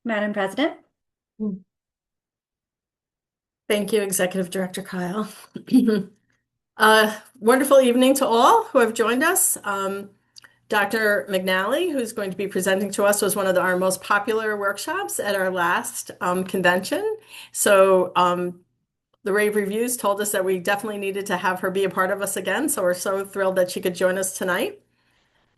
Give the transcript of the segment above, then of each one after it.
Madam President. Thank you, Executive Director Kyle. Wonderful evening to all who have joined us. Dr. McNally, who's going to be presenting to us, was one of our most popular workshops at our last convention. So the rave reviews told us that we definitely needed to have her be a part of us again. So we're so thrilled that she could join us tonight.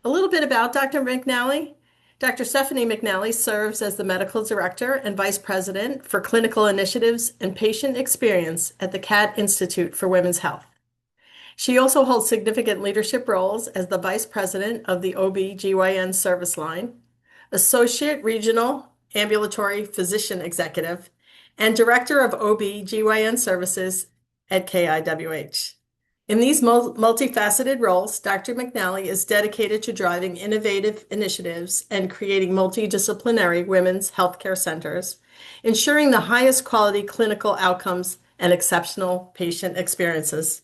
A little bit about Dr. McNally. Dr. Stephanie McNally serves as the Medical Director and Vice President for Clinical Initiatives and Patient Experience at the Katz Institute for Women's Health. She also holds significant leadership roles as the Vice President of the OB/GYN service line, Associate Regional Ambulatory Physician Executive, and Director of OB/GYN Services at KIWH. In these multifaceted roles, Dr. McNally is dedicated to driving innovative initiatives and creating multidisciplinary women's healthcare centers, ensuring the highest quality clinical outcomes and exceptional patient experiences.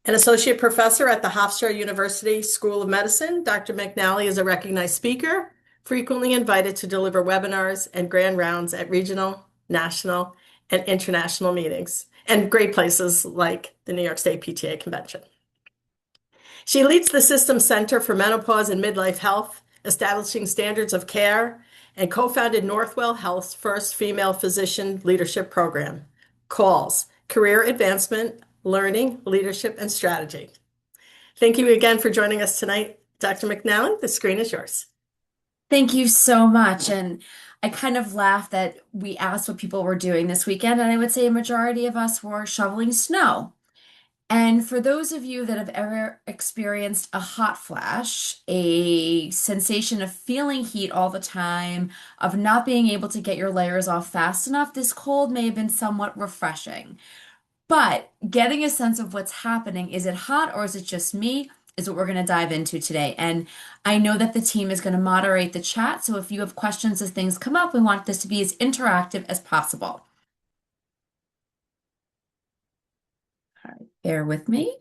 An associate professor at the Hofstra University School of Medicine, Dr. McNally is a recognized speaker, frequently invited to deliver webinars and grand rounds at regional, national, and international meetings, and great places like the New York State PTA Convention. She leads the System Center for Menopause and Midlife Health, establishing standards of care, and co-founded Northwell Health's first female physician leadership program, CALLS, Career Advancement, Learning, Leadership, and Strategy. Thank you again for joining us tonight, Dr. McNally. The screen is yours. Thank you so much. And I kind of laughed that we asked what people were doing this weekend, and I would say a majority of us were shoveling snow. And for those of you that have ever experienced a hot flash, a sensation of feeling heat all the time, of not being able to get your layers off fast enough, this cold may have been somewhat refreshing. But getting a sense of what's happening, is it hot or is it just me, is what we're going to dive into today. And I know that the team is going to moderate the chat. So if you have questions as things come up, we want this to be as interactive as possible. All right, bear with me.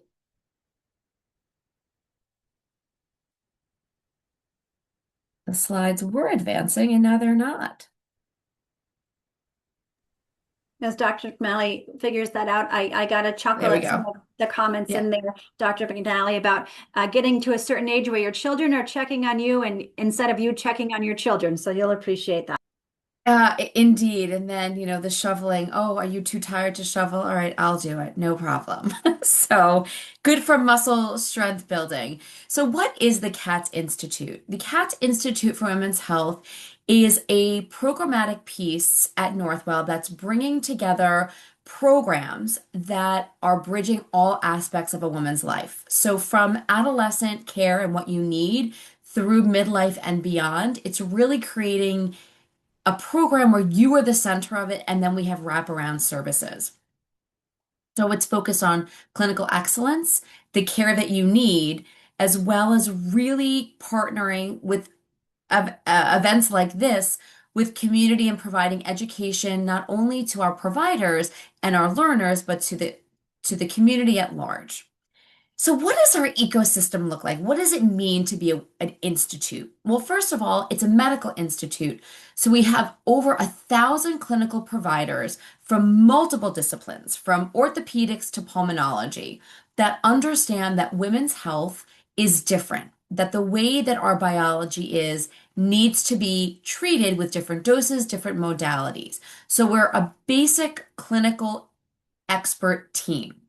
The slides were advancing and now they're not. As Dr. McNally figures that out, I got a chuckle There we at some go. of the comments Yeah. in there, Dr. McNally, about getting to a certain age where your children are checking on you and instead of you checking on your children. So you'll appreciate that. Indeed. And then, the shoveling. Oh, are you too tired to shovel? All right, I'll do it. No problem. So good for muscle strength building. So what is the Katz Institute? The Katz Institute for Women's Health is a programmatic piece at Northwell that's bringing together programs that are bridging all aspects of a woman's life. So from adolescent care and what you need through midlife and beyond, it's really creating a program where you are the center of it, and then we have wraparound services. So it's focused on clinical excellence, the care that you need, as well as really partnering with events like this with community and providing education not only to our providers and our learners, but to the community at large. So, what does our ecosystem look like? What does it mean to be an institute? Well, first of all, it's a medical institute. So, we have over 1,000 clinical providers from multiple disciplines, from orthopedics to pulmonology, that understand that women's health is different, that the way that our biology is needs to be treated with different doses, different modalities. So, we're a basic clinical expert team.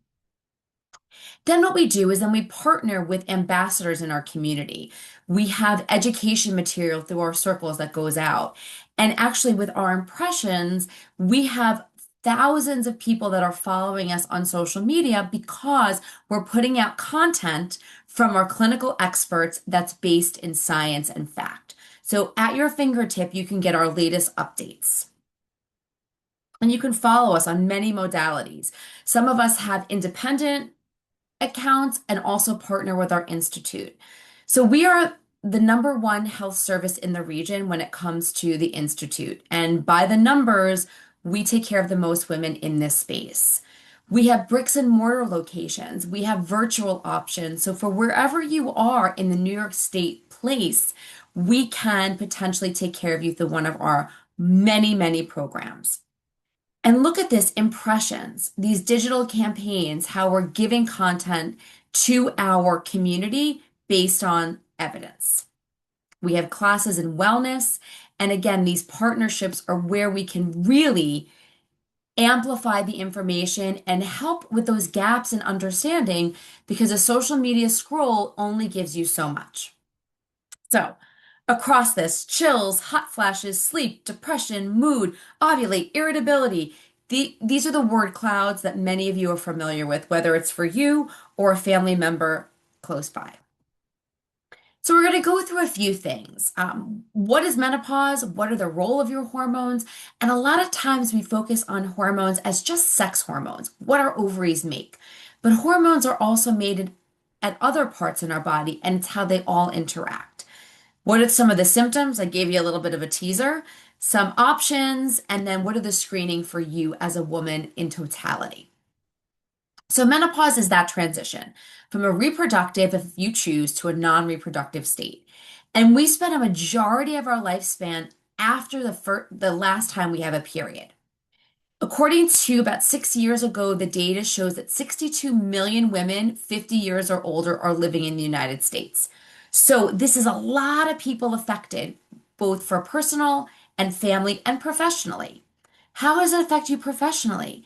Then what we do is then we partner with ambassadors in our community. We have education material through our circles that goes out. And actually with our impressions, we have thousands of people that are following us on social media because we're putting out content from our clinical experts that's based in science and fact. So at your fingertip, you can get our latest updates. And you can follow us on many modalities. Some of us have independent accounts and also partner with our institute. So we are the number one health service in the region when it comes to the institute. And by the numbers, we take care of the most women in this space. We have bricks and mortar locations. We have virtual options. So for wherever you are in the New York State place, we can potentially take care of you through one of our many, many programs. And look at this impressions, these digital campaigns, how we're giving content to our community based on evidence. We have classes in wellness. And again, these partnerships are where we can really amplify the information and help with those gaps in understanding because a social media scroll only gives you so much. So, across this, chills, hot flashes, sleep, depression, mood, ovulate, irritability. These are the word clouds that many of you are familiar with, whether it's for you or a family member close by. So we're going to go through a few things. What is menopause? What are the role of your hormones? And a lot of times we focus on hormones as just sex hormones, what our ovaries make. But hormones are also made at other parts in our body, and it's how they all interact. What are some of the symptoms? I gave you a little bit of a teaser, some options, and then what are the screening for you as a woman in totality? So menopause is that transition from a reproductive, if you choose, to a non-reproductive state. And we spend a majority of our lifespan after the last time we have a period. According to about 6 years ago, the data shows that 62 million women 50 years or older are living in the United States. So this is a lot of people affected, both for personal and family and professionally. How does it affect you professionally?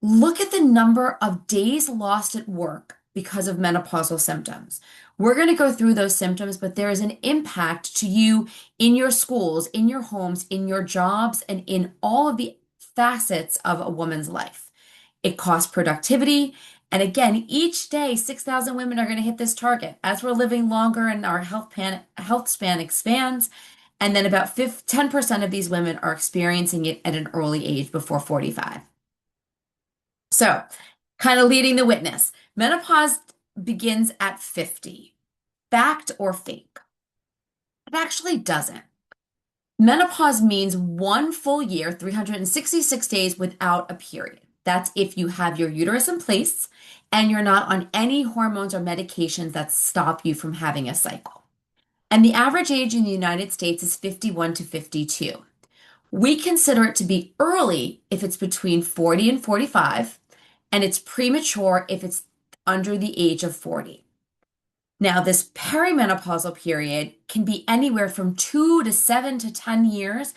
Look at the number of days lost at work because of menopausal symptoms. We're going to go through those symptoms, but there is an impact to you in your schools, in your homes, in your jobs, and in all of the facets of a woman's life. It costs productivity. And again, each day, 6,000 women are going to hit this target. As we're living longer and our health span expands, and then about 10% of these women are experiencing it at an early age before 45. So, kind of leading the witness. Menopause begins at 50. Fact or fake? It actually doesn't. Menopause means 1 full year, 366 days without a period. That's if you have your uterus in place and you're not on any hormones or medications that stop you from having a cycle. And the average age in the United States is 51 to 52. We consider it to be early if it's between 40 and 45, and it's premature if it's under the age of 40. Now, this perimenopausal period can be anywhere from 2 to 7 to 10 years.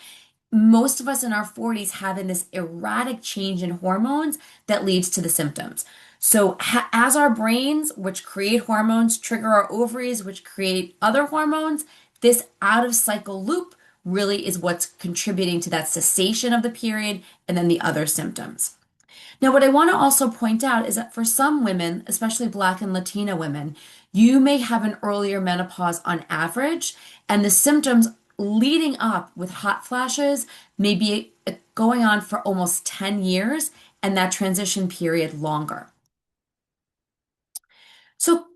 Most of us in our 40s having this erratic change in hormones that leads to the symptoms. So as our brains, which create hormones, trigger our ovaries, which create other hormones, this out of cycle loop really is what's contributing to that cessation of the period and then the other symptoms. Now, what I want to also point out is that for some women, especially Black and Latina women, you may have an earlier menopause on average, and the symptoms leading up with hot flashes may be going on for almost 10 years, and that transition period longer. So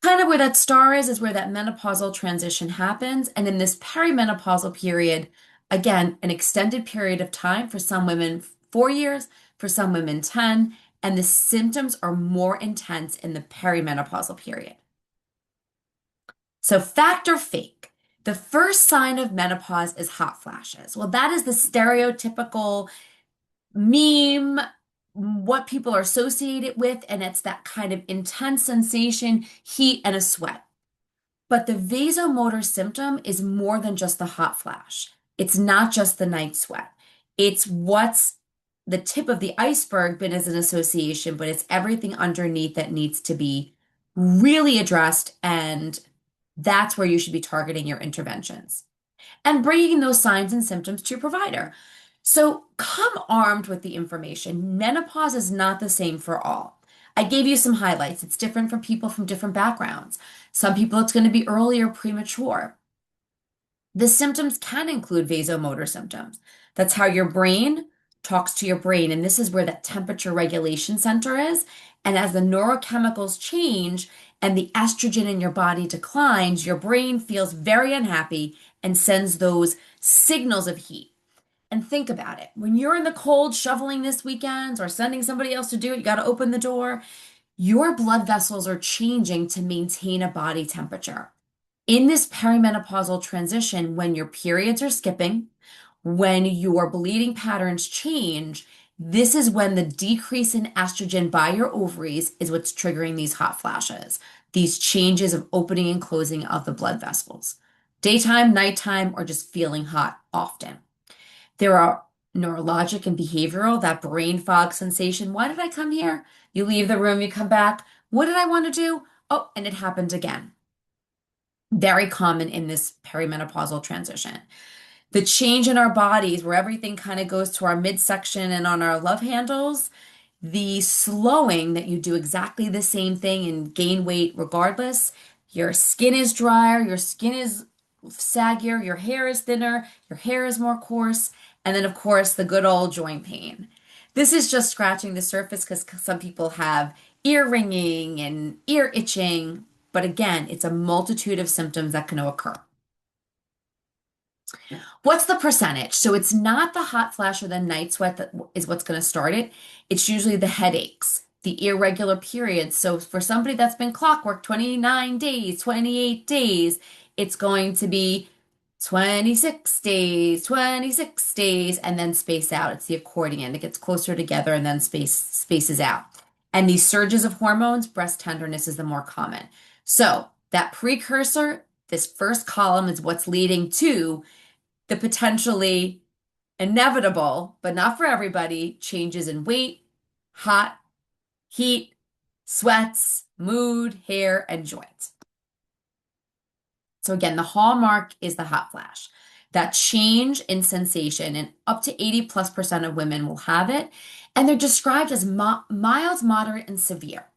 kind of where that star is where that menopausal transition happens. And in this perimenopausal period, again, an extended period of time for some women, 4 years, for some women, 10, and the symptoms are more intense in the perimenopausal period. So fact or fake? The first sign of menopause is hot flashes. Well, that is the stereotypical meme, what people are associated with, and it's that kind of intense sensation, heat, and a sweat. But the vasomotor symptom is more than just the hot flash. It's not just the night sweat. It's what's the tip of the iceberg been as an association, but it's everything underneath that needs to be really addressed, and that's where you should be targeting your interventions and bringing those signs and symptoms to your provider. So come armed with the information. Menopause is not the same for all. I gave you some highlights. It's different for people from different backgrounds. Some people it's going to be early or premature. The symptoms can include vasomotor symptoms. That's how your brain talks to your brain. And this is where that temperature regulation center is. And as the neurochemicals change and the estrogen in your body declines, your brain feels very unhappy and sends those signals of heat. And think about it. When you're in the cold shoveling this weekend or sending somebody else to do it, you got to open the door. Your blood vessels are changing to maintain a body temperature. In this perimenopausal transition, when your periods are skipping, when your bleeding patterns change, this is when the decrease in estrogen by your ovaries is what's triggering these hot flashes, these changes of opening and closing of the blood vessels. Daytime, nighttime, or just feeling hot often. There are neurologic and behavioral, that brain fog sensation. Why did I come here? You leave the room, you come back. What did I want to do? Oh, and it happened again. Very common in this perimenopausal transition. The change in our bodies, where everything kind of goes to our midsection and on our love handles, the slowing that you do exactly the same thing and gain weight regardless. Your skin is drier, your skin is saggier, your hair is thinner, your hair is more coarse, and then, of course, the good old joint pain. This is just scratching the surface because some people have ear ringing and ear itching, but again, it's a multitude of symptoms that can occur. What's the percentage? So it's not the hot flash or the night sweat that is what's going to start it. It's usually the headaches, the irregular periods. So for somebody that's been clockwork 29 days, 28 days, it's going to be 26 days, and then space out. It's the accordion. It gets closer together and then spaces out. And these surges of hormones, breast tenderness is the more common. So that precursor, this first column is what's leading to the potentially inevitable, but not for everybody, changes in weight, hot, heat, sweats, mood, hair, and joints. So again, the hallmark is the hot flash. That change in sensation, and up to 80+% of women will have it. And they're described as mild, moderate, and severe.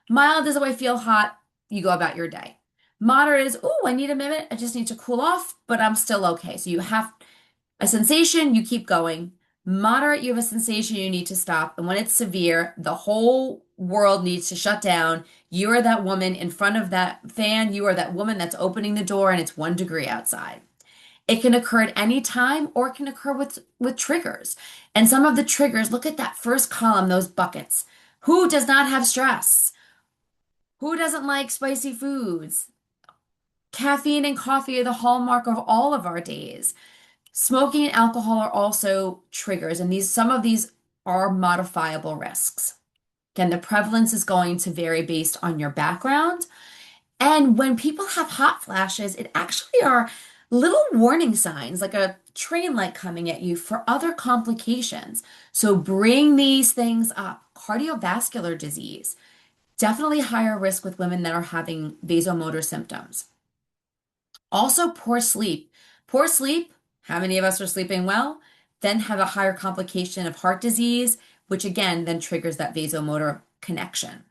Mild is, oh, I feel hot, you go about your day. Moderate is, oh, I need a minute, I just need to cool off, but I'm still okay. So you have a sensation, you keep going. Moderate, you have a sensation, you need to stop. And when it's severe, the whole world needs to shut down. You are that woman in front of that fan. You are that woman that's opening the door and it's 1 degree outside. It can occur at any time, or it can occur with triggers. And some of the triggers, look at that first column, those buckets. Who does not have stress? Who doesn't like spicy foods? Caffeine and coffee are the hallmark of all of our days. Smoking and alcohol are also triggers, and some of these are modifiable risks. Again, the prevalence is going to vary based on your background. And when people have hot flashes, it actually are little warning signs, like a train light coming at you for other complications. So bring these things up. Cardiovascular disease, definitely higher risk with women that are having vasomotor symptoms. Also, poor sleep. Poor sleep, how many of us are sleeping well? Then have a higher complication of heart disease, which again then triggers that vasomotor connection.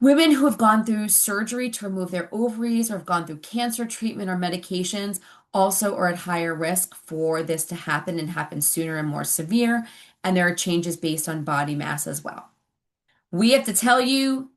Women who have gone through surgery to remove their ovaries or have gone through cancer treatment or medications also are at higher risk for this to happen and happen sooner and more severe. And there are changes based on body mass as well. We have to tell you,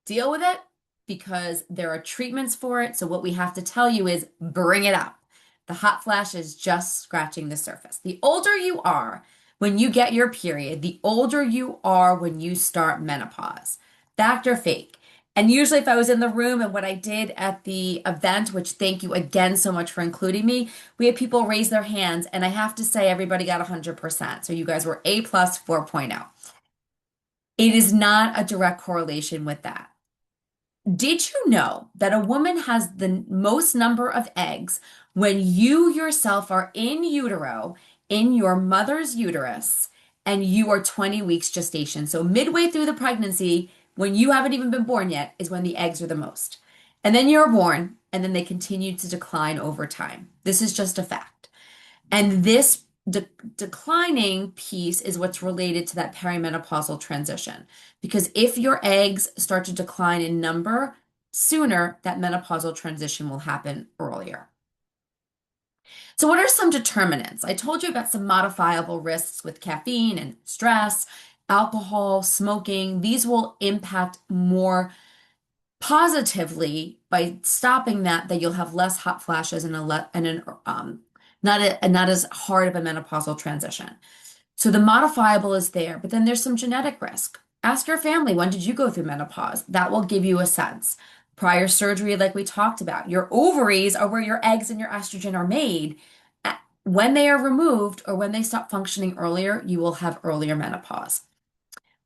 deal with it because there are treatments for it. So what we have to tell you is bring it up. The hot flash is just scratching the surface. The older you are when you get your period, the older you are when you start menopause. Fact or fake? And usually if I was in the room and what I did at the event, which thank you again so much for including me, we had people raise their hands and I have to say everybody got 100%. So you guys were A plus 4.0. It is not a direct correlation with that. Did you know that a woman has the most number of eggs when you yourself are in utero, in your mother's uterus, and you are 20 weeks gestation? So midway through the pregnancy, when you haven't even been born yet, is when the eggs are the most. And then you're born, and then they continue to decline over time. This is just a fact. And this declining piece is what's related to that perimenopausal transition. Because if your eggs start to decline in number sooner, that menopausal transition will happen earlier. So what are some determinants? I told you about some modifiable risks with caffeine and stress, alcohol, smoking. These will impact more positively by stopping that you'll have less hot flashes and not as hard of a menopausal transition. So the modifiable is there, but then there's some genetic risk. Ask your family, when did you go through menopause? That will give you a sense. Prior surgery, like we talked about, your ovaries are where your eggs and your estrogen are made. when they are removed or when they stop functioning earlier, you will have earlier menopause.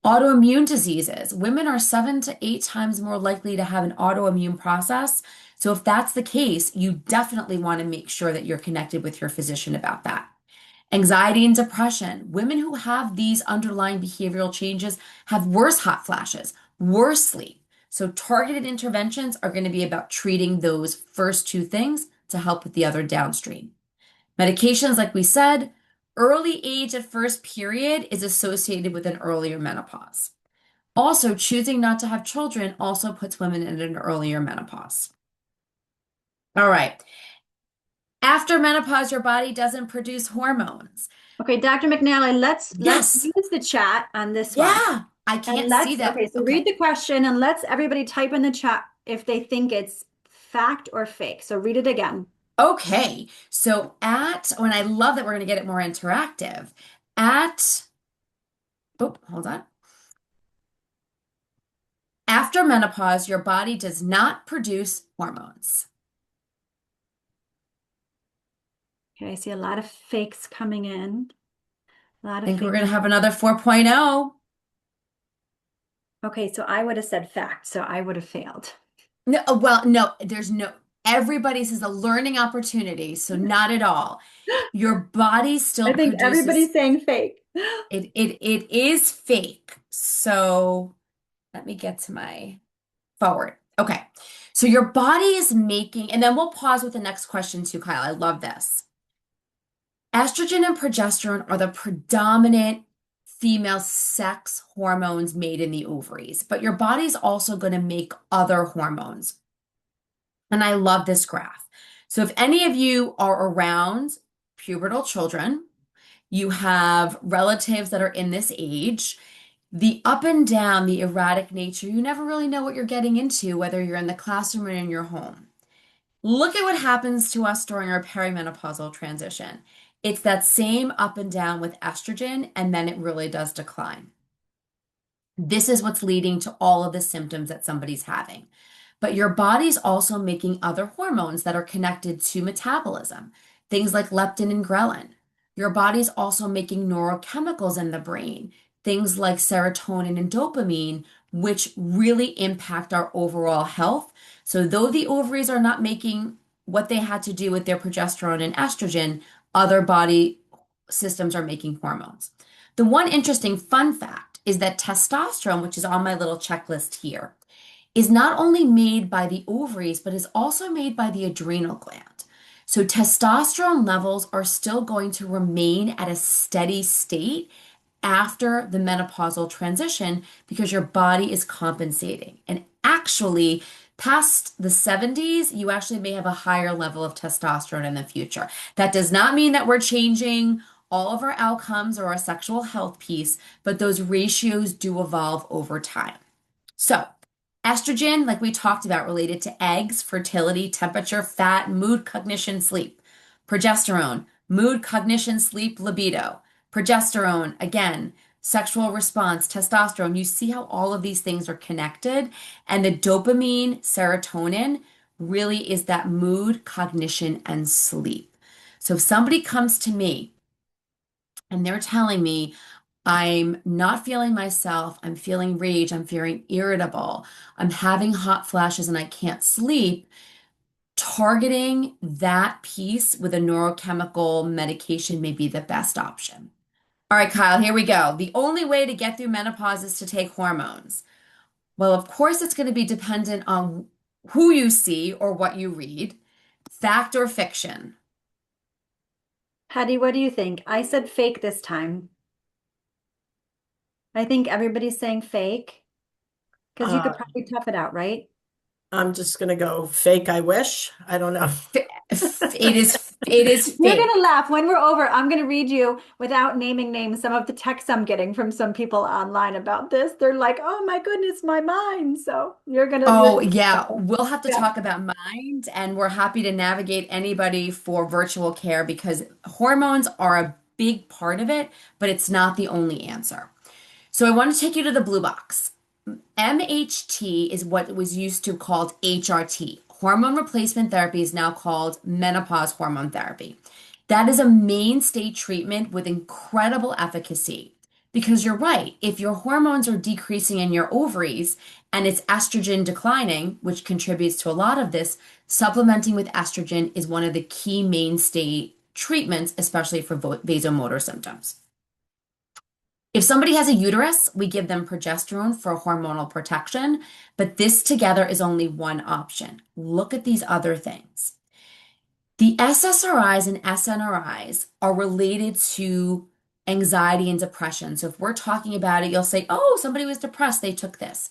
Autoimmune diseases. Women are 7 to 8 times more likely to have an autoimmune process. So if that's the case, you definitely want to make sure that you're connected with your physician about that. Anxiety and depression. Women who have these underlying behavioral changes have worse hot flashes, worse sleep. So targeted interventions are going to be about treating those first two things to help with the other downstream. Medications, like we said, early age at first period is associated with an earlier menopause. Also, choosing not to have children also puts women in an earlier menopause. All right. After menopause, your body doesn't produce hormones. Okay, Dr. McNally, let's Yes. use the chat on this one. Yeah. I And can't see let's, that. okay, so read Okay. the question and let's everybody type in the chat if they think it's fact or fake. So read it again. Okay. So and I love that we're going to get it more interactive. At, oh, hold on. After menopause, your body does not produce hormones. Okay, I see a lot of fakes coming in. A lot I of think we're fakes. going to have another 4.0. Okay, so I would have said fact, so I would have failed. No, well, no, everybody's is a learning opportunity, so not at all. Your body I still think produces everybody's saying fake. it is fake. So let me get to my forward. Okay. So your body is making, and then we'll pause with the next question too, Kyle. I love this. Estrogen and progesterone are the predominant female sex hormones made in the ovaries, but your body's also going to make other hormones. And I love this graph. So if any of you are around pubertal children, you have relatives that are in this age, the up and down, the erratic nature, you never really know what you're getting into, whether you're in the classroom or in your home. Look at what happens to us during our perimenopausal transition. It's that same up and down with estrogen, and then it really does decline. This is what's leading to all of the symptoms that somebody's having. But your body's also making other hormones that are connected to metabolism, things like leptin and ghrelin. Your body's also making neurochemicals in the brain, things like serotonin and dopamine, which really impact our overall health. So, though the ovaries are not making what they had to do with their progesterone and estrogen, other body systems are making hormones. The one interesting fun fact is that testosterone, which is on my little checklist here, is not only made by the ovaries, but is also made by the adrenal gland. So testosterone levels are still going to remain at a steady state after the menopausal transition because your body is compensating. And actually, past the 70s, you actually may have a higher level of testosterone in the future. That does not mean that we're changing all of our outcomes or our sexual health piece, but those ratios do evolve over time. So, estrogen, like we talked about, related to eggs, fertility, temperature, fat, mood, cognition, sleep. Progesterone, mood, cognition, sleep, libido. Progesterone, again, sexual response, testosterone. You see how all of these things are connected. And the dopamine, serotonin really is that mood, cognition, and sleep. So if somebody comes to me and they're telling me, I'm not feeling myself. I'm feeling rage. I'm feeling irritable. I'm having hot flashes and I can't sleep. Targeting that piece with a neurochemical medication may be the best option. All right, Kyle, here we go. The only way to get through menopause is to take hormones. Well, of course, it's going to be dependent on who you see or what you read. Fact or fiction? Hattie, what do you think? I said fake this time. I think everybody's saying fake because you Uh, could probably tough it out, right? I'm just going to go fake, I wish. I don't know. It is You're fake. gonna laugh when we're over. I'm gonna read you without naming names some of the texts I'm getting from some people online about this. They're like, "Oh my goodness, my mind." So you're Oh, gonna yeah. We'll have to yeah. talk about mind, and we're happy to navigate anybody for virtual care because hormones are a big part of it, but it's not the only answer. So I want to take you to the blue box. MHT is what was used to called HRT. Hormone replacement therapy is now called menopause hormone therapy. That is a mainstay treatment with incredible efficacy. Because you're right, if your hormones are decreasing in your ovaries and it's estrogen declining, which contributes to a lot of this, supplementing with estrogen is one of the key mainstay treatments, especially for vasomotor symptoms. If somebody has a uterus, we give them progesterone for hormonal protection, but this together is only one option. Look at these other things. The SSRIs and SNRIs are related to anxiety and depression. So if we're talking about it, you'll say, oh, somebody was depressed, they took this.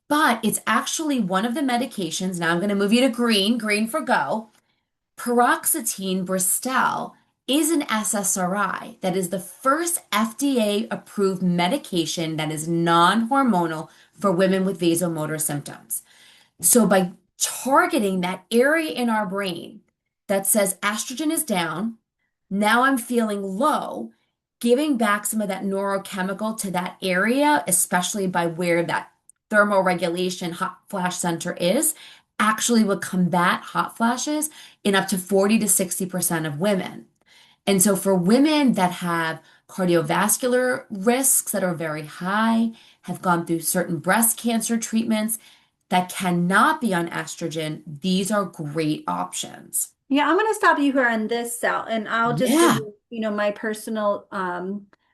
But it's actually one of the medications. Now I'm going to move you to green, green for go. Paroxetine Bristol is an SSRI that is the first FDA approved medication that is non-hormonal for women with vasomotor symptoms. So by targeting that area in our brain that says estrogen is down, now I'm feeling low, giving back some of that neurochemical to that area, especially by where that thermoregulation hot flash center is, actually will combat hot flashes in up to 40 to 60% of women. And so for women that have cardiovascular risks that are very high, have gone through certain breast cancer treatments that cannot be on estrogen, these are great options. Yeah, I'm going to stop you here on this cell, and I'll just give Yeah, you, my personal,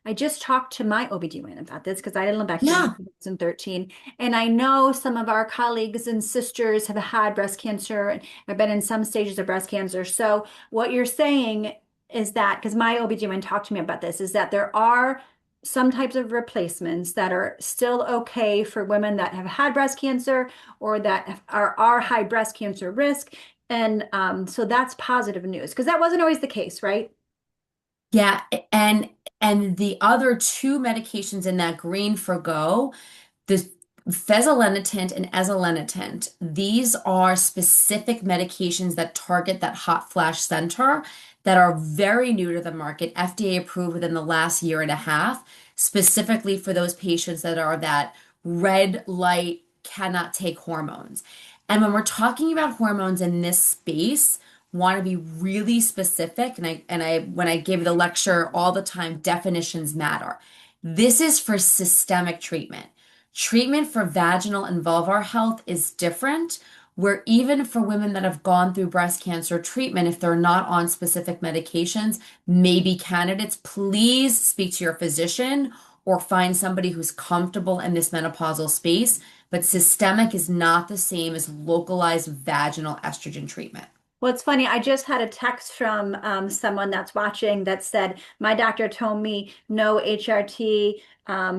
I just talked to my OBGYN about this because I had a lumpectomy yeah. in 2013. And I know some of our colleagues and sisters have had breast cancer and have been in some stages of breast cancer. So what you're saying is that, because my OBGYN talked to me about this, is that there are some types of replacements that are still okay for women that have had breast cancer or that are high breast cancer risk. And so that's positive news because that wasn't always the case, right? Yeah, and the other two medications in that green for go, the fezolinetant and ezolinetant, these are specific medications that target that hot flash center that are very new to the market, FDA approved within the last year and a half, specifically for those patients that are that red light cannot take hormones. And when we're talking about hormones in this space, want to be really specific, and I when I give the lecture all the time, definitions matter. This is for systemic treatment. Treatment for vaginal and vulvar health is different, where even for women that have gone through breast cancer treatment, if they're not on specific medications, may be candidates. Please speak to your physician or find somebody who's comfortable in this menopausal space. But systemic is not the same as localized vaginal estrogen treatment. Well, it's funny. I just had a text from someone that's watching that said, my doctor told me no HRT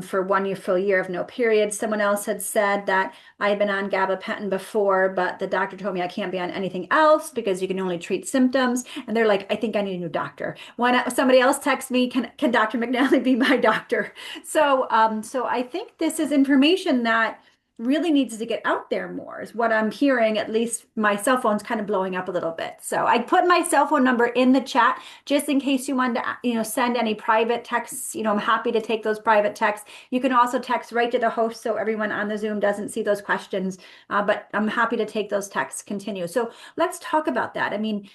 for 1 year, full year of no period. Someone else had said that I've been on gabapentin before, but the doctor told me I can't be on anything else because you can only treat symptoms. And they're like, I think I need a new doctor. When somebody else texts me, can Dr. McNally be my doctor? So I think this is information that really needs to get out there more is what I'm hearing. At least my cell phone's kind of blowing up a little bit. So I put my cell phone number in the chat just in case you wanted to, send any private texts. I'm happy to take those private texts. You can also text right to the host so everyone on the Zoom doesn't see those questions. But I'm happy to take those texts. Continue. So let's talk about that. I mean,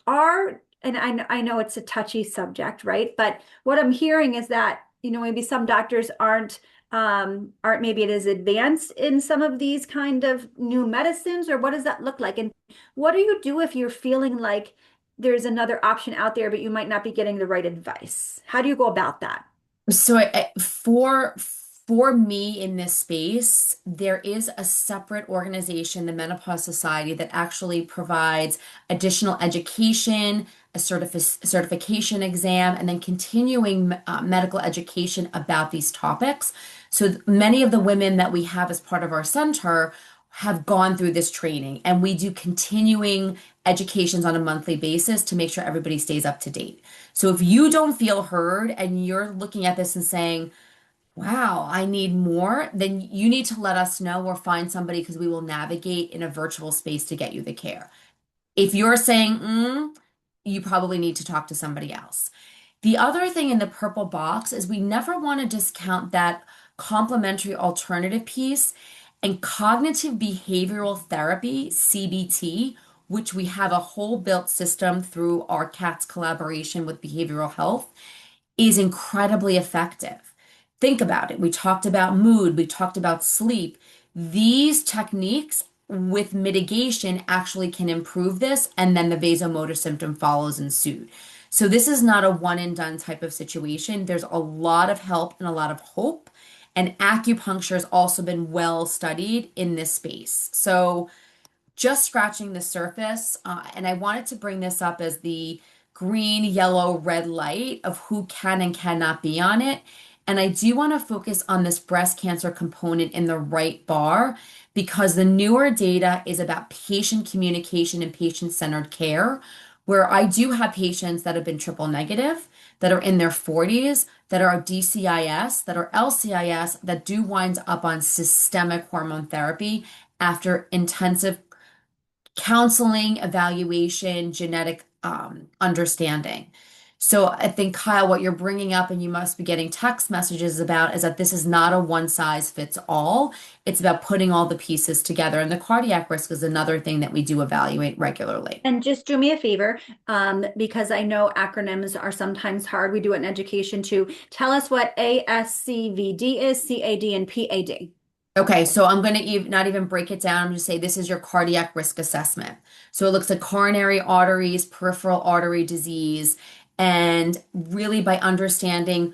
and I know it's a touchy subject, right? But what I'm hearing is that, maybe some doctors aren't maybe it as advanced in some of these kind of new medicines, or what does that look like? And what do you do if you're feeling like there's another option out there, but you might not be getting the right advice? How do you go about that? So for me in this space, there is a separate organization, the Menopause Society, that actually provides additional education, a certification exam, and then continuing medical education about these topics. So many of the women that we have as part of our center have gone through this training, and we do continuing educations on a monthly basis to make sure everybody stays up to date. So if you don't feel heard and you're looking at this and saying, wow, I need more, then you need to let us know or find somebody because we will navigate in a virtual space to get you the care. If you're saying, you probably need to talk to somebody else. The other thing in the purple box is we never want to discount that complementary alternative piece, and cognitive behavioral therapy, CBT, which we have a whole built system through our Katz collaboration with behavioral health, is incredibly effective. Think about it. We talked about mood, we talked about sleep. These techniques with mitigation actually can improve this, and then the vasomotor symptom follows in suit. So this is not a one and done type of situation. There's a lot of help and a lot of hope. And acupuncture has also been well studied in this space. So just scratching the surface. And I wanted to bring this up as the green, yellow, red light of who can and cannot be on it. And I do want to focus on this breast cancer component in the right bar because the newer data is about patient communication and patient-centered care, where I do have patients that have been triple negative, that are in their 40s, that are DCIS, that are LCIS, that do wind up on systemic hormone therapy after intensive counseling, evaluation, genetic understanding. So I think, Kyle, what you're bringing up and you must be getting text messages about is that this is not a one size fits all. It's about putting all the pieces together. And the cardiac risk is another thing that we do evaluate regularly. And just do me a favor, because I know acronyms are sometimes hard. We do it in education too. Tell us what ASCVD is, CAD, and PAD. Okay, so I'm going to not even break it down. I'm going to say this is your cardiac risk assessment. So it looks at coronary arteries, peripheral artery disease, and really by understanding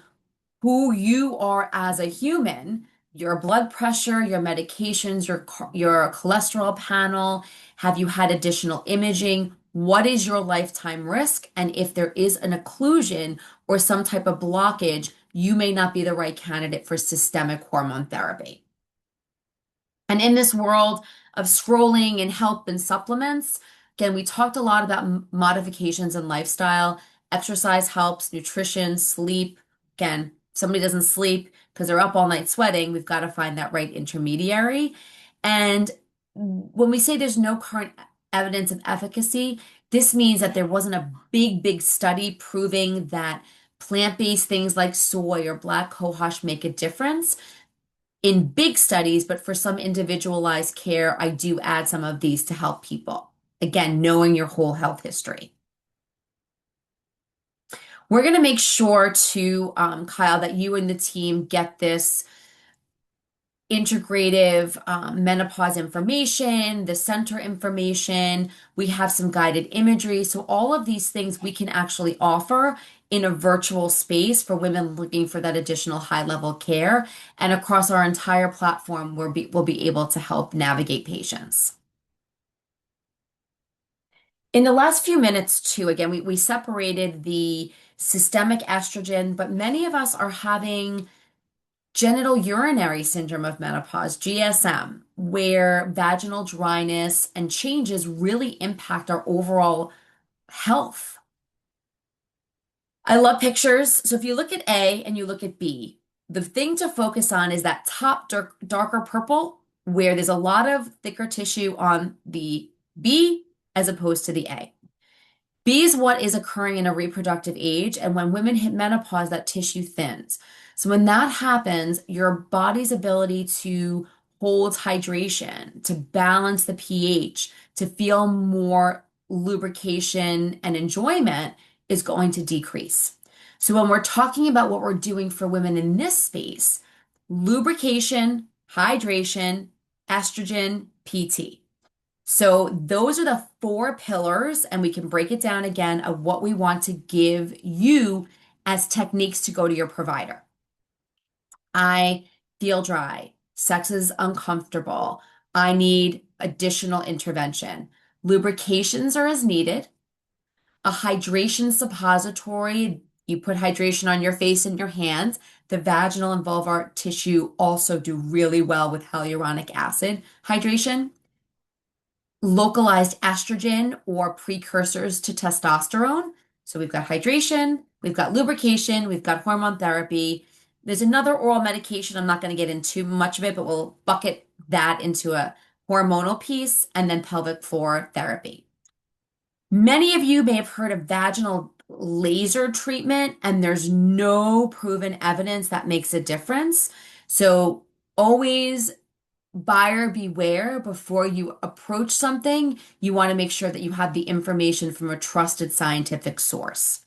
who you are as a human, your blood pressure, your medications, your cholesterol panel, have you had additional imaging? What is your lifetime risk? And if there is an occlusion or some type of blockage, you may not be the right candidate for systemic hormone therapy. And in this world of scrolling and help and supplements, again, we talked a lot about modifications in lifestyle. Exercise helps, nutrition, sleep. Again, if somebody doesn't sleep because they're up all night sweating, we've got to find that right intermediary. And when we say there's no current evidence of efficacy, this means that there wasn't a big study proving that plant-based things like soy or black cohosh make a difference in big studies, but for some individualized care, I do add some of these to help people. Again, knowing your whole health history. We're going to make sure to, Kyle, that you and the team get this integrative menopause information, the center information. We have some guided imagery. So all of these things we can actually offer in a virtual space for women looking for that additional high-level care. And across our entire platform, we'll be able to help navigate patients. In the last few minutes, too, again, we separated the systemic estrogen, but many of us are having genital urinary syndrome of menopause, GSM, where vaginal dryness and changes really impact our overall health. I love pictures. So if you look at A and you look at B, the thing to focus on is that top darker purple, where there's a lot of thicker tissue on the B as opposed to the A. B is what is occurring in a reproductive age, and when women hit menopause, that tissue thins. So when that happens, your body's ability to hold hydration, to balance the pH, to feel more lubrication and enjoyment is going to decrease. So when we're talking about what we're doing for women in this space, lubrication, hydration, estrogen, PT. So those are the four pillars, and we can break it down again of what we want to give you as techniques to go to your provider. I feel dry. Sex is uncomfortable. I need additional intervention. Lubrications are as needed. A hydration suppository, you put hydration on your face and your hands. The vaginal and vulvar tissue also do really well with hyaluronic acid hydration. Localized estrogen or precursors to testosterone. So we've got hydration, we've got lubrication, we've got hormone therapy. There's another oral medication. I'm not going to get into much of it, but we'll bucket that into a hormonal piece and then pelvic floor therapy. Many of you may have heard of vaginal laser treatment, and there's no proven evidence that makes a difference. So always buyer beware before you approach something. You want to make sure that you have the information from a trusted scientific source.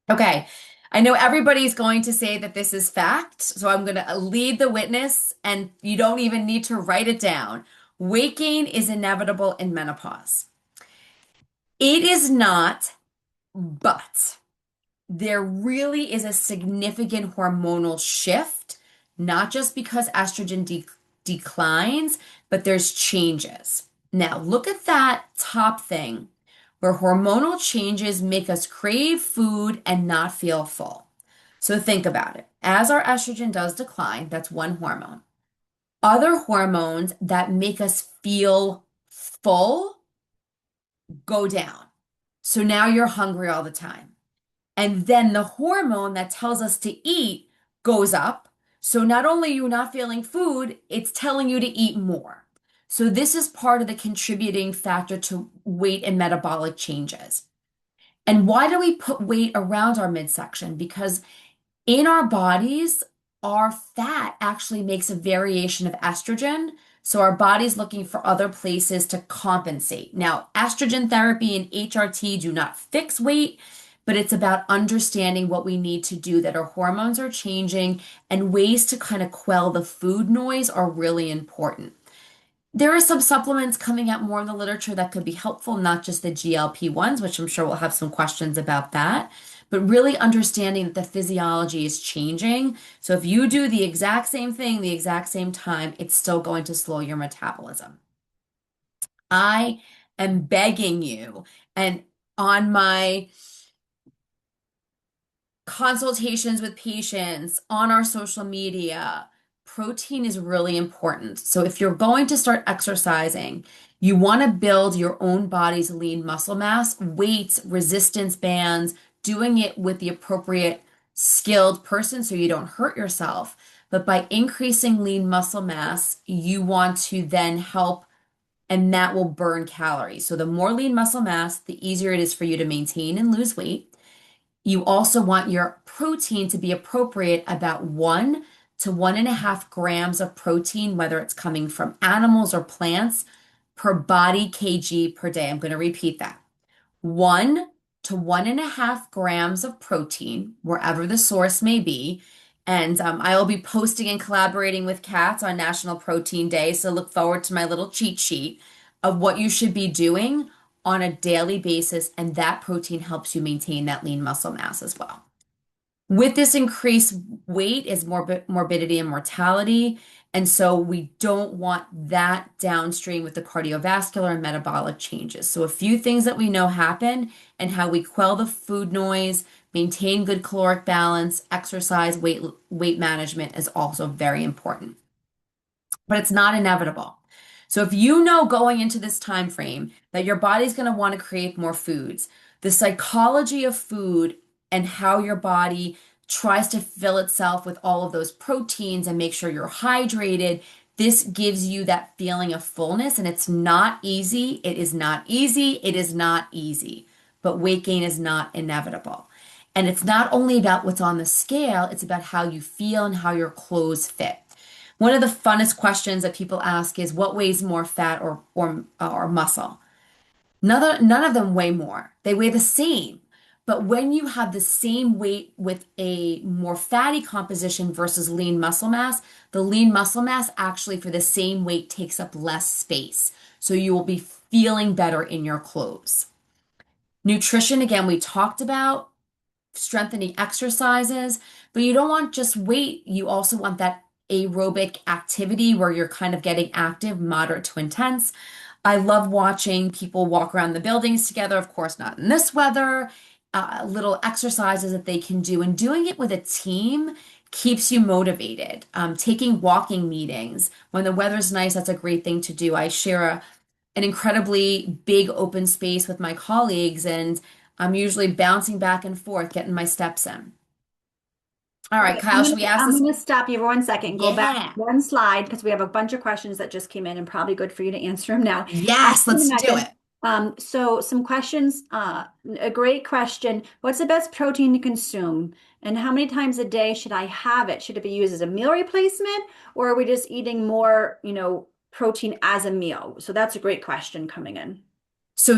Okay, I know everybody's going to say that this is fact, so I'm going to lead the witness, and you don't even need to write it down. Weight gain is inevitable in menopause. It is not, but there really is a significant hormonal shift, not just because estrogen declines, but there's changes. Now, look at that top thing where hormonal changes make us crave food and not feel full. So think about it. As our estrogen does decline, that's one hormone. Other hormones that make us feel full go down. So now you're hungry all the time. And then the hormone that tells us to eat goes up. So not only are you not feeling food, it's telling you to eat more. So this is part of the contributing factor to weight and metabolic changes. And why do we put weight around our midsection? Because in our bodies, our fat actually makes a variation of estrogen. So our body's looking for other places to compensate. Now, estrogen therapy and HRT do not fix weight, but it's about understanding what we need to do, that our hormones are changing, and ways to kind of quell the food noise are really important. There are some supplements coming out more in the literature that could be helpful, not just the GLP-1s, which I'm sure we'll have some questions about that, but really understanding that the physiology is changing. So if you do the exact same thing, the exact same time, it's still going to slow your metabolism. I am begging you, and on my consultations with patients, on our social media, protein is really important. So if you're going to start exercising, you want to build your own body's lean muscle mass, weights, resistance bands, doing it with the appropriate skilled person so you don't hurt yourself. But by increasing lean muscle mass, you want to then help, and that will burn calories. So the more lean muscle mass, the easier it is for you to maintain and lose weight. You also want your protein to be appropriate, about 1 to 1.5 grams of protein, whether it's coming from animals or plants, per body kg per day. I'm going to repeat that. 1 to 1.5 grams of protein, wherever the source may be. And I will be posting and collaborating with Katz on National Protein Day, so look forward to my little cheat sheet of what you should be doing on a daily basis, and that protein helps you maintain that lean muscle mass as well. With this increased weight is morbidity and mortality, and so we don't want that downstream with the cardiovascular and metabolic changes. So a few things that we know happen, and how we quell the food noise, maintain good caloric balance, exercise, weight management is also very important. But it's not inevitable. So if you know going into this time frame that your body's going to want to create more foods, the psychology of food and how your body tries to fill itself with all of those proteins and make sure you're hydrated, this gives you that feeling of fullness. And it's not easy. It is not easy. It is not easy. But weight gain is not inevitable. And it's not only about what's on the scale, it's about how you feel and how your clothes fit. One of the funnest questions that people ask is, what weighs more, fat or muscle? None of them weigh more. They weigh the same. But when you have the same weight with a more fatty composition versus lean muscle mass, the lean muscle mass actually for the same weight takes up less space. So you will be feeling better in your clothes. Nutrition, again, we talked about strengthening exercises, but you don't want just weight. You also want that aerobic activity where you're kind of getting active, moderate to intense. I love watching people walk around the buildings together, of course, not in this weather, little exercises that they can do. And doing it with a team keeps you motivated. Taking walking meetings when the weather's nice, that's a great thing to do. I share an incredibly big open space with my colleagues, and I'm usually bouncing back and forth, getting my steps in. All right, Okay, I'm Kyle, gonna should we ask I'm this? gonna stop you for 1 second. Go back Yeah. one slide because we have a bunch of questions that just came in and probably good for you to answer them now. Yes, Ashley and let's do Megan, it. So some questions. A great question. What's the best protein to consume? And how many times a day should I have it? Should it be used as a meal replacement, or are we just eating more, protein as a meal? So that's a great question coming in. So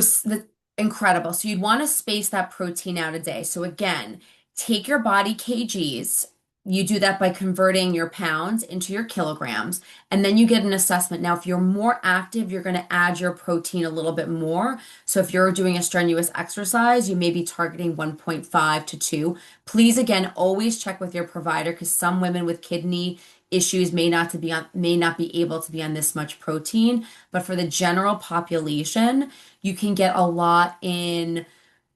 incredible. So you'd want to space that protein out a day. So again, take your body kgs. You do that by converting your pounds into your kilograms, and then you get an assessment. Now, if you're more active, you're going to add your protein a little bit more. So if you're doing a strenuous exercise, you may be targeting 1.5 to 2. Please, again, always check with your provider because some women with kidney issues may not be able to be on this much protein. But for the general population, you can get a lot in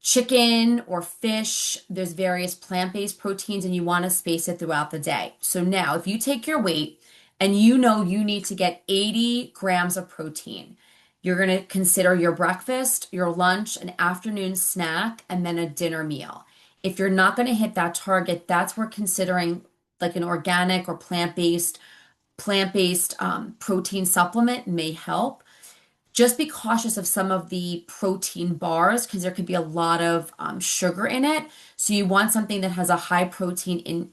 chicken or fish. There's various plant-based proteins, and you want to space it throughout the day. So now, if you take your weight and you know you need to get 80 grams of protein, you're going to consider your breakfast, your lunch, an afternoon snack, and then a dinner meal. If you're not going to hit that target, that's where considering like an organic or plant-based protein supplement may help. Just be cautious of some of the protein bars because there could be a lot of sugar in it. So you want something that has a high protein in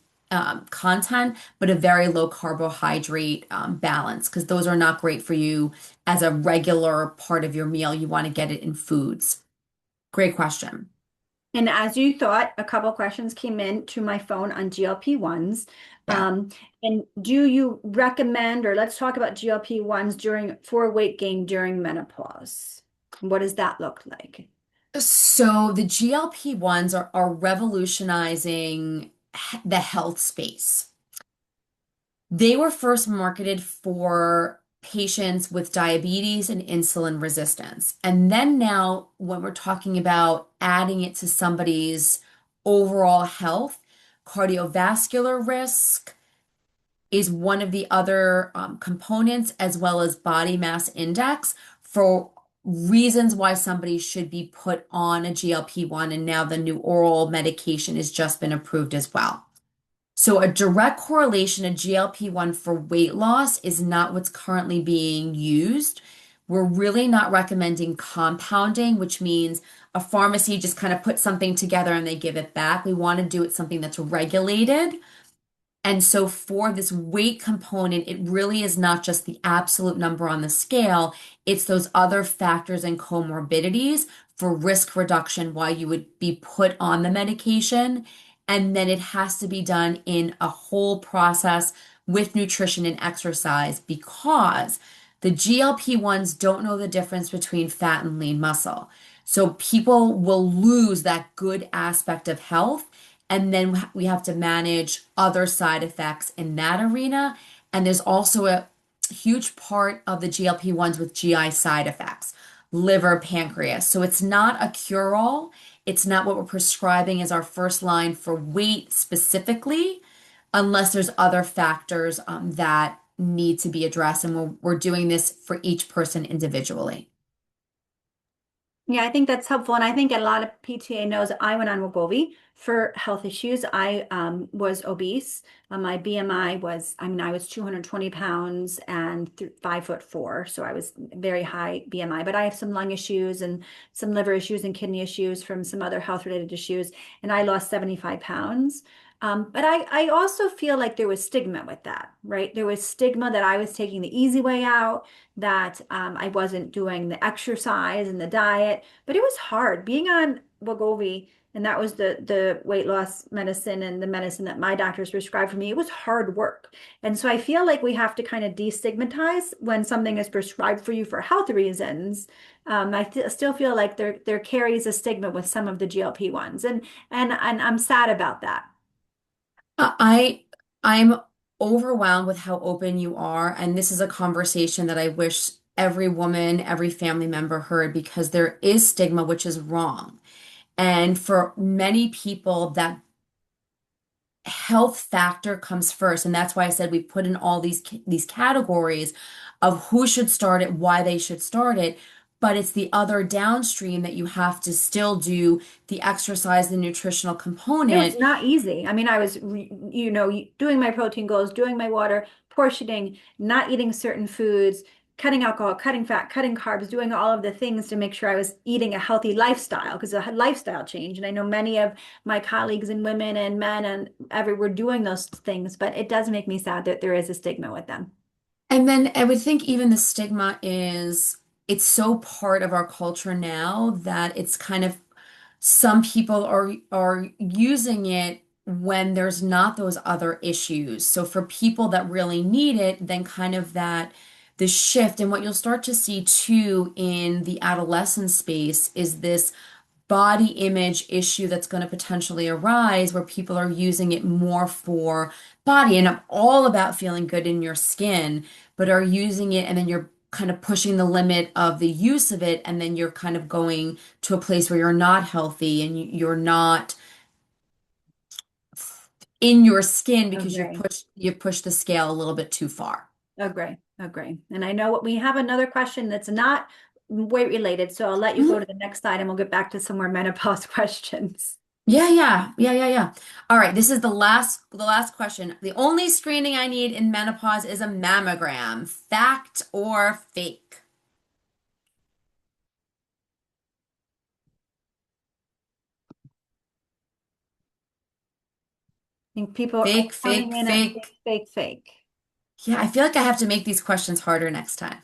content, but a very low carbohydrate balance because those are not great for you as a regular part of your meal. You want to get it in foods. Great question. And as you thought, a couple questions came in to my phone on GLP-1s. Yeah. Um, and do you recommend, or let's talk about GLP-1s for weight gain during menopause? What does that look like? So the GLP-1s are revolutionizing the health space. They were first marketed for patients with diabetes and insulin resistance. And then now, when we're talking about adding it to somebody's overall health, cardiovascular risk is one of the other components, as well as body mass index, for reasons why somebody should be put on a GLP-1. And now the new oral medication has just been approved as well. So a direct correlation of GLP-1 for weight loss is not what's currently being used. We're really not recommending compounding, which means a pharmacy just kind of puts something together and they give it back. We want to do it something that's regulated. And so for this weight component, it really is not just the absolute number on the scale, it's those other factors and comorbidities for risk reduction, why you would be put on the medication. And then it has to be done in a whole process with nutrition and exercise because the GLP-1s don't know the difference between fat and lean muscle. So people will lose that good aspect of health, and then we have to manage other side effects in that arena. And there's also a huge part of the GLP-1s with GI side effects, liver, pancreas. So it's not a cure-all. It's not what we're prescribing as our first line for weight specifically, unless there's other factors that need to be addressed. And we're doing this for each person individually. Yeah, I think that's helpful. And I think a lot of PTA knows I went on Wegovy for health issues. I was obese. My BMI was, I was 220 pounds and 5'4". So I was very high BMI, but I have some lung issues and some liver issues and kidney issues from some other health related issues. And I lost 75 pounds. But I also feel like there was stigma with that, right? There was stigma that I was taking the easy way out, that I wasn't doing the exercise and the diet, but it was hard being on Wegovy, and that was the weight loss medicine and the medicine that my doctors prescribed for me. It was hard work. And so I feel like we have to kind of destigmatize when something is prescribed for you for health reasons. Still feel like there carries a stigma with some of the GLP-1s, and I'm sad about that. I I'm overwhelmed with how open you are, and this is a conversation that I wish every woman, every family member heard because there is stigma, which is wrong. And for many people, that health factor comes first, and that's why I said we put in all these categories of who should start it, why they should start it. But it's the other downstream that you have to still do the exercise, the nutritional It was component. not easy. I mean, I was, doing my protein goals, doing my water, portioning, not eating certain foods, cutting alcohol, cutting fat, cutting carbs, doing all of the things to make sure I was eating a healthy lifestyle because a lifestyle change. And I know many of my colleagues and women and men and were doing those things, but it does make me sad that there is a stigma with them. And then I would think even the stigma is it's so part of our culture now that it's kind of some people are using it when there's not those other issues. So for people that really need it, then kind of that the shift and what you'll start to see too in the adolescent space is this body image issue that's going to potentially arise where people are using it more for body. And I'm all about feeling good in your skin, but are using it and then you're kind of pushing the limit of the use of it. And then you're kind of going to a place where you're not healthy and you're not in your skin because Agree. you've pushed the scale a little bit too far. Agree. Agree. And I know what we have another question that's not weight related, so I'll let you go Mhm. to the next slide and we'll get back to some more menopause questions. Yeah. All right, this is the last question. The only screening I need in menopause is a mammogram. Fact or fake? I think people are Fake, coming fake, in at fake. fake, fake. Yeah, I feel like I have to make these questions harder next time.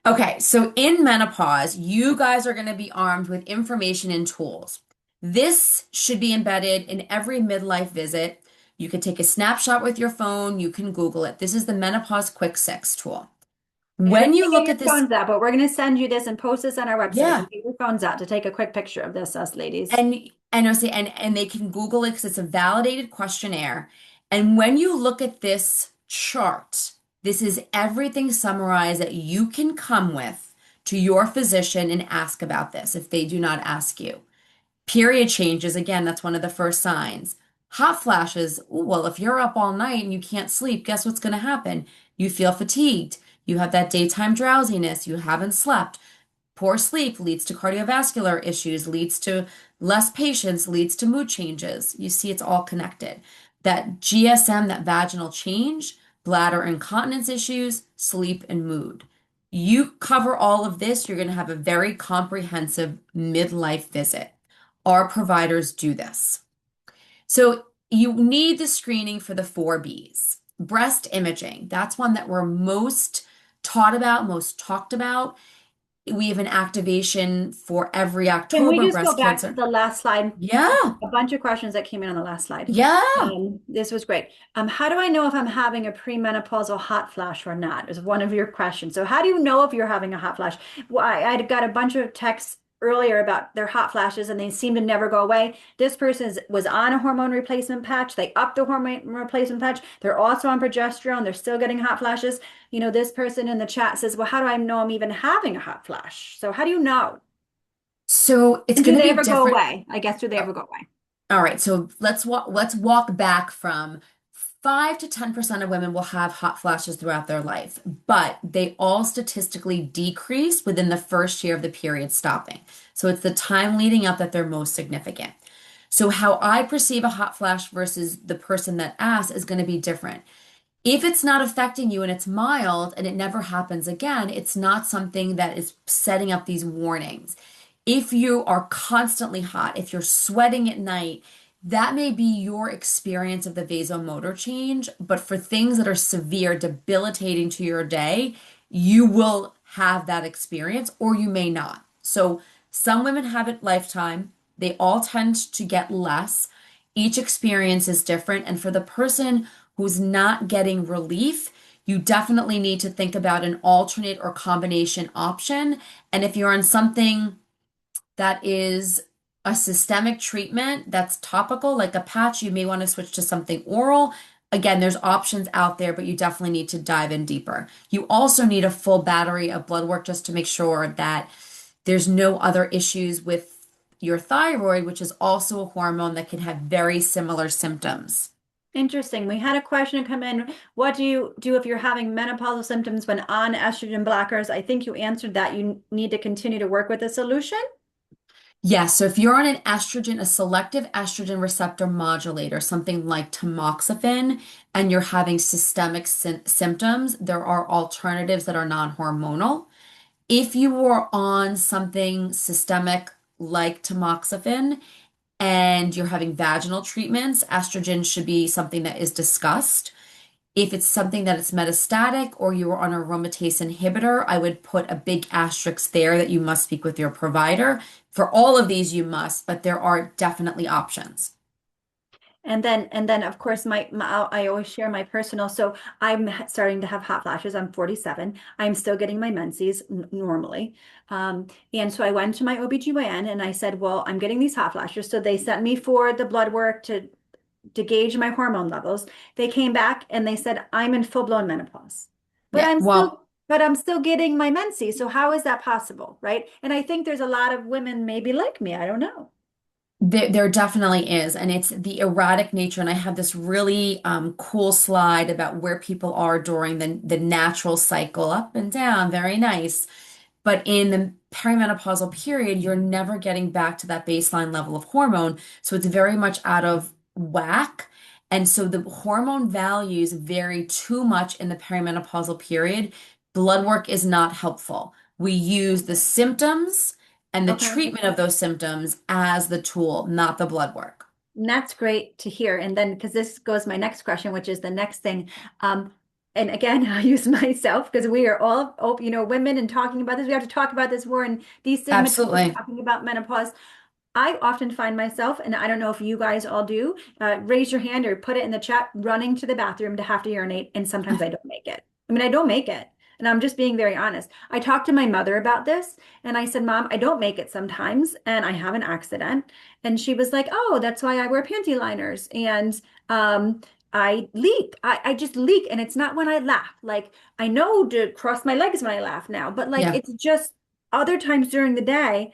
Okay, so in menopause, you guys are going to be armed with information and tools. This should be embedded in every midlife visit. You can take a snapshot with your phone, you can Google it. This is the Menopause Quick Six tool. And you're When going you to get look your at this, phones out, but we're going to send you this and post this on our website. So yeah, get your phones out to take a quick picture of this, us ladies. and I know, say, and they can Google it because it's a validated questionnaire. And when you look at this chart, this is everything summarized that you can come with to your physician and ask about this if they do not ask you. Period changes, again, that's one of the first signs. Hot flashes, ooh, well, if you're up all night and you can't sleep, guess what's going to happen? You feel fatigued. You have that daytime drowsiness. You haven't slept. Poor sleep leads to cardiovascular issues, leads to less patience, leads to mood changes. You see, it's all connected. That GSM, that vaginal change, bladder incontinence issues, sleep, and mood. You cover all of this, you're going to have a very comprehensive midlife visit. Our providers do this. So you need the screening for the 4Bs. Breast imaging, that's one that we're most taught about, most talked about. We have an activation for every Can we October just go breast back to cancer. the last slide? Yeah, A bunch of questions that came in on the last slide. yeah. This was great. How do I know if I'm having a premenopausal hot flash or not? Is one of your questions. So how do you know if you're having a hot flash? Well, I got a bunch of texts earlier about their hot flashes and they seem to never go away. This person was on a hormone replacement patch. They upped the hormone replacement patch. They're also on progesterone. They're still getting hot flashes. You know, this person in the chat says, well, how do I know I'm even having a hot flash? So how do you know? So it's And do going to they be ever go different. away? I guess, do they ever go away? All right, so let's walk back from 5 to 10% of women will have hot flashes throughout their life, but they all statistically decrease within the first year of the period stopping. So it's the time leading up that they're most significant. So how I perceive a hot flash versus the person that asks is going to be different. If it's not affecting you and it's mild and it never happens again, it's not something that is setting up these warnings. If you are constantly hot, if you're sweating at night, that may be your experience of the vasomotor change. But for things that are severe, debilitating to your day, you will have that experience or you may not. So some women have it lifetime. They all tend to get less. Each experience is different. And for the person who's not getting relief, you definitely need to think about an alternate or combination option. And if you're on something that is a systemic treatment that's topical, like a patch, you may want to switch to something oral. Again, there's options out there, but you definitely need to dive in deeper. You also need a full battery of blood work just to make sure that there's no other issues with your thyroid, which is also a hormone that can have very similar symptoms. Interesting. We had a question come in. What do you do if you're having menopausal symptoms when on estrogen blockers? I think you answered that. You need to continue to work with the solution. Yes, so if you're on an estrogen, a selective estrogen receptor modulator, something like tamoxifen, and you're having systemic symptoms, there are alternatives that are non-hormonal. If you are on something systemic like tamoxifen and you're having vaginal treatments, estrogen should be something that is discussed. If it's something that it's metastatic or you are on a aromatase inhibitor, I would put a big asterisk there that you must speak with your provider. For all of these, you must, but there are definitely options. And then of course I always share my personal. So starting to have hot flashes. I'm 47. I'm still getting my menses normally. And so I went to my OBGYN and I said, well, I'm getting these hot flashes. So they sent me for the blood work to gauge my hormone levels. They came back and they said I'm in full-blown menopause. But Yeah, I'm still well, but I'm still getting my menses. So how is that possible, right? And I think there's a lot of women maybe like me. I don't know. there definitely is, and it's the erratic nature. And I have this really cool slide about where people are during the natural cycle, up and down, very nice. But in the perimenopausal period, you're never getting back to that baseline level of hormone. So it's very much out of whack. And so the hormone values vary too much in the perimenopausal period. Blood work is not helpful. We use the symptoms and the Okay. treatment of those symptoms as the tool, not the blood work. And that's great to hear. And then, because this goes my next question, which is the next thing. And again, I'll use myself because we are all, women and talking about this. We have to talk about this. We're in destigmatized Absolutely. talking about menopause. I often find myself, and I don't know if you guys all do, raise your hand or put it in the chat, running to the bathroom to have to urinate. And sometimes I don't make it. I mean, I don't make it. And I'm just being very honest. I talked to my mother about this and I said, Mom, I don't make it sometimes and I have an accident. And she was like, oh, that's why I wear panty liners. And I leak. I just leak. And it's not when I laugh. Like I know to cross my legs when I laugh now, but like Yeah. it's just other times during the day.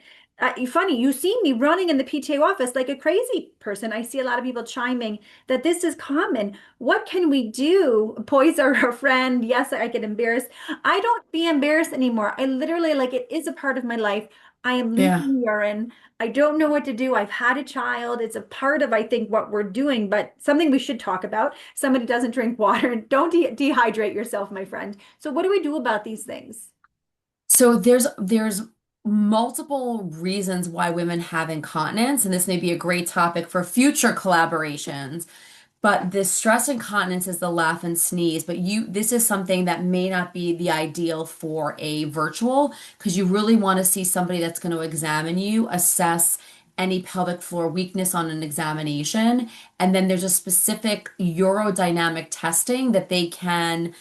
Funny, you see me running in the PTA office like a crazy person. I see a lot of people chiming that this is common. What can we do? Boys are a friend. Yes, I get embarrassed. I don't be embarrassed anymore. I literally like it is a part of my life. I am Yeah. leaking urine. I don't know what to do. I've had a child. It's a part of, I think, what we're doing, but something we should talk about. Somebody doesn't drink water. Don't dehydrate yourself, my friend. So, what do we do about these things? So there's multiple reasons why women have incontinence, and this may be a great topic for future collaborations. But the stress incontinence is the laugh and sneeze, but this is something that may not be the ideal for a virtual because you really want to see somebody that's going to examine you, assess any pelvic floor weakness on an examination, and then there's a specific urodynamic testing that they can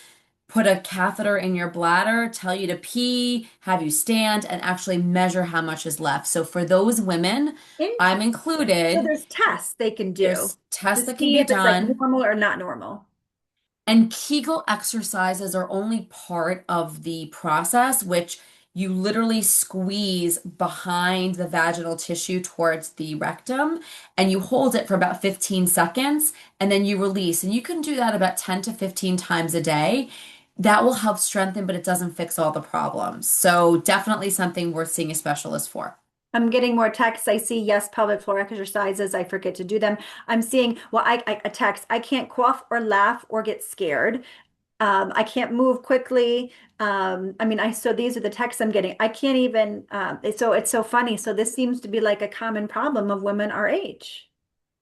put a catheter in your bladder, tell you to pee, have you stand, and actually measure how much is left. So for those women, I'm Interesting. So included. there's tests they can do There's to tests that can see be if it's like done. normal or not normal. And Kegel exercises are only part of the process, which you literally squeeze behind the vaginal tissue towards the rectum and you hold it for about 15 seconds and then you release. And you can do that about 10 to 15 times a day. That will help strengthen, but it doesn't fix all the problems. So, definitely something worth seeing a specialist for. I'm getting more texts. I see yes, pelvic floor exercises. I forget to do them. I'm seeing, well, a text. I can't cough or laugh or get scared. I can't move quickly. So these are the texts I'm getting. I can't even, so it's so funny. So this seems to be like a common problem of women our age.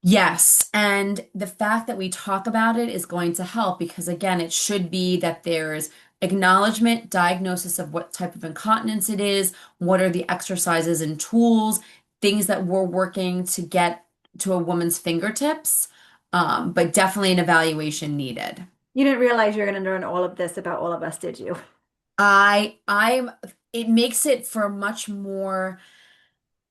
Yes, and the fact that we talk about it is going to help because, again, it should be that there's acknowledgement, diagnosis of what type of incontinence it is, what are the exercises and tools, things that we're working to get to a woman's fingertips, but definitely an evaluation needed. You didn't realize you're going to learn all of this about all of us, did you? It makes it for a much more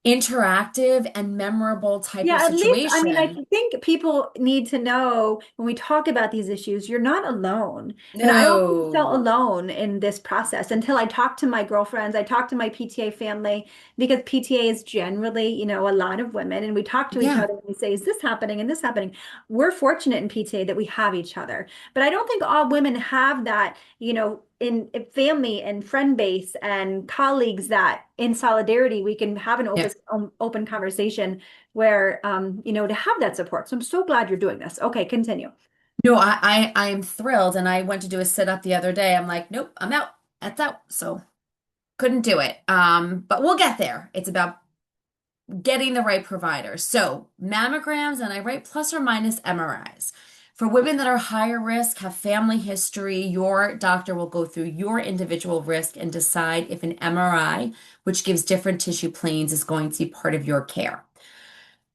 interactive and memorable type of Yeah, at least, I mean, I situation. think people need to know when we talk about these issues, you're not alone. And I always felt No. alone in this process until I talked to my girlfriends, I talked to my PTA family, because PTA is generally, a lot of women, and we talk to each Yeah. other and we say, is this happening and this happening? We're fortunate in PTA that we have each other. But I don't think all women have that, in family and friend base and colleagues that in solidarity we can have an Yeah. open conversation where to have that support. So I'm so glad you're doing this. Okay, continue. No, I am thrilled. And I went to do a sit up the other day. I'm like, nope, I'm out. That's out. So couldn't do it. But we'll get there. It's about getting the right provider. So mammograms, and I write plus or minus MRIs. For women that are higher risk, have family history, your doctor will go through your individual risk and decide if an MRI, which gives different tissue planes, is going to be part of your care.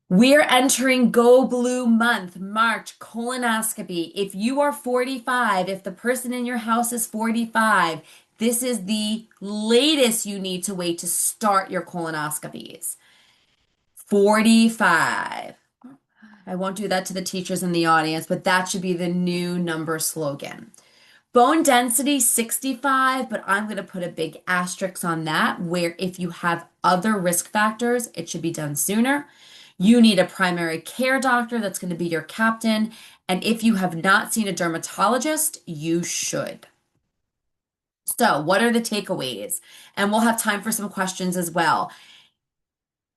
We're entering Go Blue month, March, colonoscopy. If you are 45, if the person in your house is 45, this is the latest you need to wait to start your colonoscopies. 45. I won't do that to the teachers in the audience, but that should be the new number slogan. Bone density 65, but I'm going to put a big asterisk on that, where if you have other risk factors, it should be done sooner. You need a primary care doctor that's going to be your captain. And if you have not seen a dermatologist, you should. So, what are the takeaways? And we'll have time for some questions as well.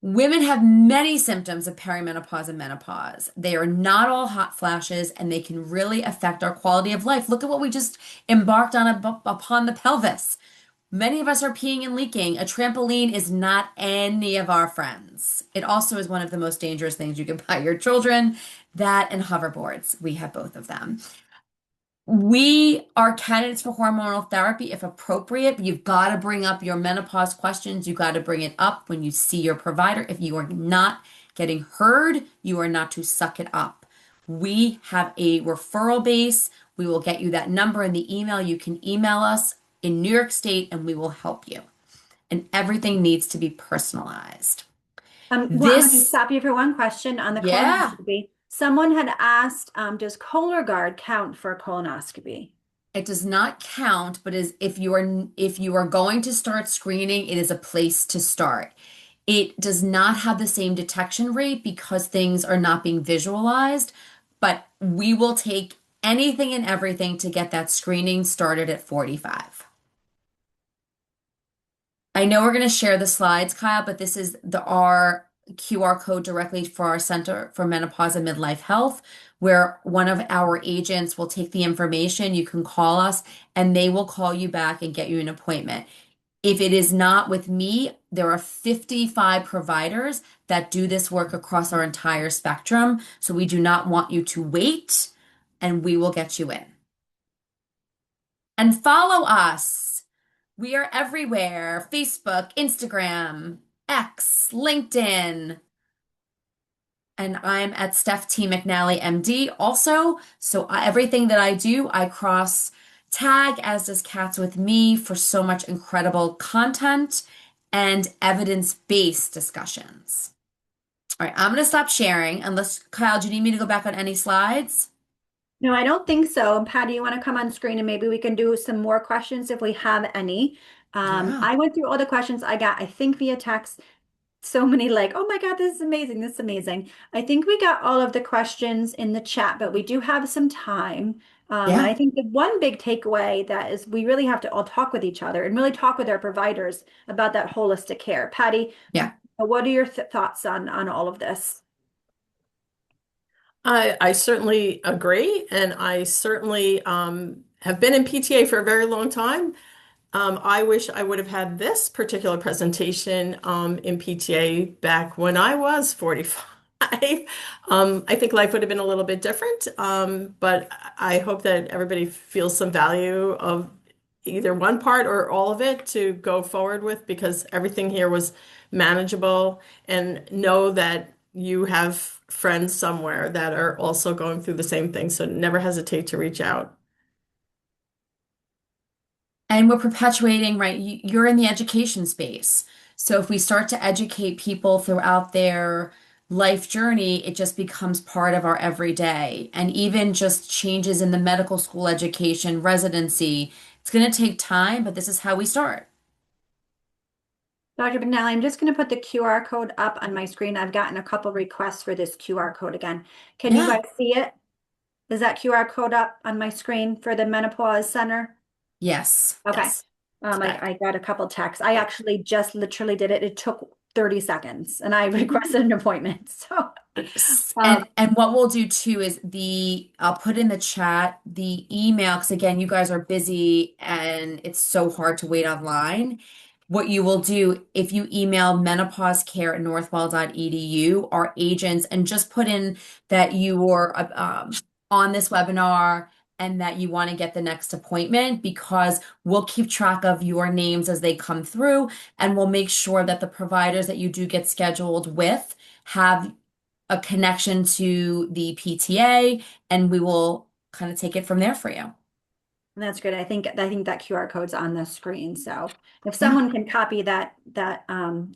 Women have many symptoms of perimenopause and menopause. They are not all hot flashes, and they can really affect our quality of life. Look at what we just embarked on upon the pelvis. Many of us are peeing and leaking. A trampoline is not any of our friends. It also is one of the most dangerous things you can buy your children. That and hoverboards. We have both of them. We are candidates for hormonal therapy if appropriate, but you've got to bring up your menopause questions. You got to bring it up when you see your provider. If you are not getting heard, you are not to suck it up. We have a referral base. We will get you that number in the email. You can email us in New York State and we will help you. And everything needs to be personalized. Well, I'm going to This, stop you for one question on the yeah. colonoscopy. Someone had asked, does Cologuard count for a colonoscopy? It does not count, but is if you are going to start screening, it is a place to start. It does not have the same detection rate because things are not being visualized, but we will take anything and everything to get that screening started at 45. I know we're going to share the slides, Kyle, but this is our QR code directly for our Center for Menopause and Midlife Health, where one of our agents will take the information. You can call us and they will call you back and get you an appointment. If it is not with me, there are 55 providers that do this work across our entire spectrum. So we do not want you to wait, and we will get you in. And follow us. We are everywhere: Facebook, Instagram, X, LinkedIn. And I'm at Steph T. McNally, MD, also. So everything that I do, I cross tag, as does Katz with me, for so much incredible content and evidence-based discussions. All right, I'm going to stop sharing. Unless, Kyle, do you need me to go back on any slides? No, I don't think so. And Patty, you want to come on screen and maybe we can do some more questions if we have any. Yeah, I went through all the questions I got, I think via text. So many like, oh my God, this is amazing. This is amazing. I think we got all of the questions in the chat, but we do have some time. And I yeah, think the one big takeaway that is we really have to all talk with each other and really talk with our providers about that holistic care. Patty, yeah. what are your thoughts on all of this? I certainly agree, and I certainly have been in PTA for a very long time. I wish I would have had this particular presentation in PTA back when I was 45. I think life would have been a little bit different, but I hope that everybody feels some value of either one part or all of it to go forward with, because everything here was manageable, and know that you have friends somewhere that are also going through the same thing. So never hesitate to reach out. And we're perpetuating, right? You're in the education space. So if we start to educate people throughout their life journey, it just becomes part of our everyday. And even just changes in the medical school education, residency, it's going to take time, but this is how we start. Dr. McNally, I'm just going to put the QR code up on my screen. I've gotten a couple requests for this QR code again. Can you Yeah. guys see it? Is that QR code up on my screen for the Menopause Center? Yes, Okay. yes. That I got a couple texts. I actually just literally did it. It took 30 seconds and I requested an appointment. So, um, and what we'll do too is I'll put in the chat the email because again, you guys are busy and it's so hard to wait online. What you will do if you email menopausecare@northwell.edu, our agents, and just put in that you were on this webinar and that you want to get the next appointment because we'll keep track of your names as they come through and we'll make sure that the providers that you do get scheduled with have a connection to the PTA, and we will kind of take it from there for you. that's great. I think that QR code's on the screen. So if Yeah. someone can copy that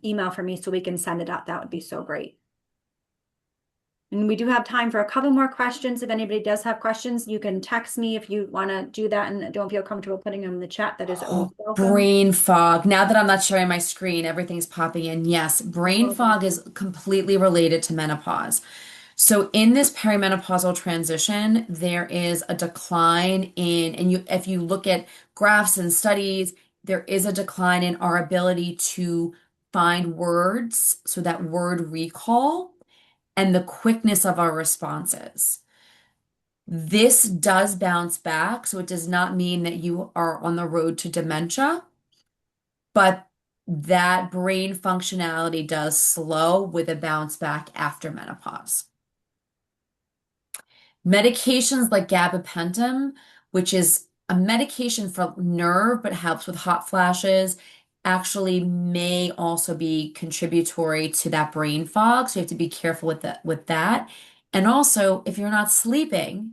email for me so we can send it out, that would be so great. And we do have time for a couple more questions. If anybody does have questions, you can text me if you want to do that and don't feel comfortable putting them in the chat. That is always Oh, welcome. brain fog. Now that I'm not sharing my screen, everything's popping in. Yes, brain Oh, fog is completely related to menopause. So in this perimenopausal transition, there is a decline in, and if you look at graphs and studies, there is a decline in our ability to find words, so that word recall and the quickness of our responses. This does bounce back, so it does not mean that you are on the road to dementia, but that brain functionality does slow with a bounce back after menopause. Medications like gabapentin, which is a medication for nerve but helps with hot flashes, actually may also be contributory to that brain fog. So you have to be careful with that. And also, if you're not sleeping,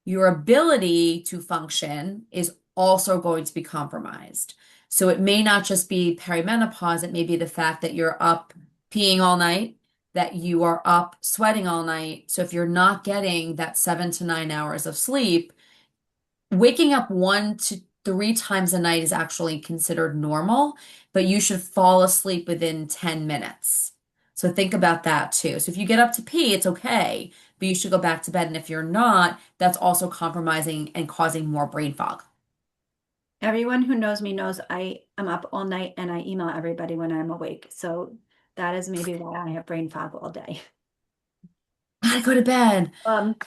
your ability to function is also going to be compromised. So it may not just be perimenopause, it may be the fact that you're up peeing all night, that you are up sweating all night. So if you're not getting that 7 to 9 hours of sleep, waking up 1 to 3 times a night is actually considered normal, but you should fall asleep within 10 minutes. So think about that too. So if you get up to pee, it's okay, but you should go back to bed. And if you're not, that's also compromising and causing more brain fog. everyone who knows me knows I am up all night and I email everybody when I'm awake. So that is maybe why I have brain fog all day. Gotta go to bed.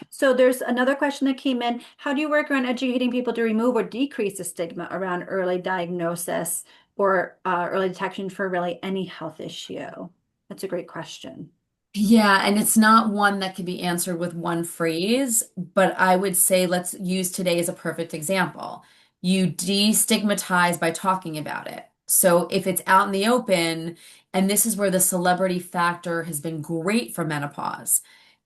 So there's another question that came in. How do you work around educating people to remove or decrease the stigma around early diagnosis or early detection for really any health issue? That's a great question. Yeah, and it's not one that can be answered with one phrase, but I would say let's use today as a perfect example. You destigmatize by talking about it. So if it's out in the open, and this is where the celebrity factor has been great for menopause,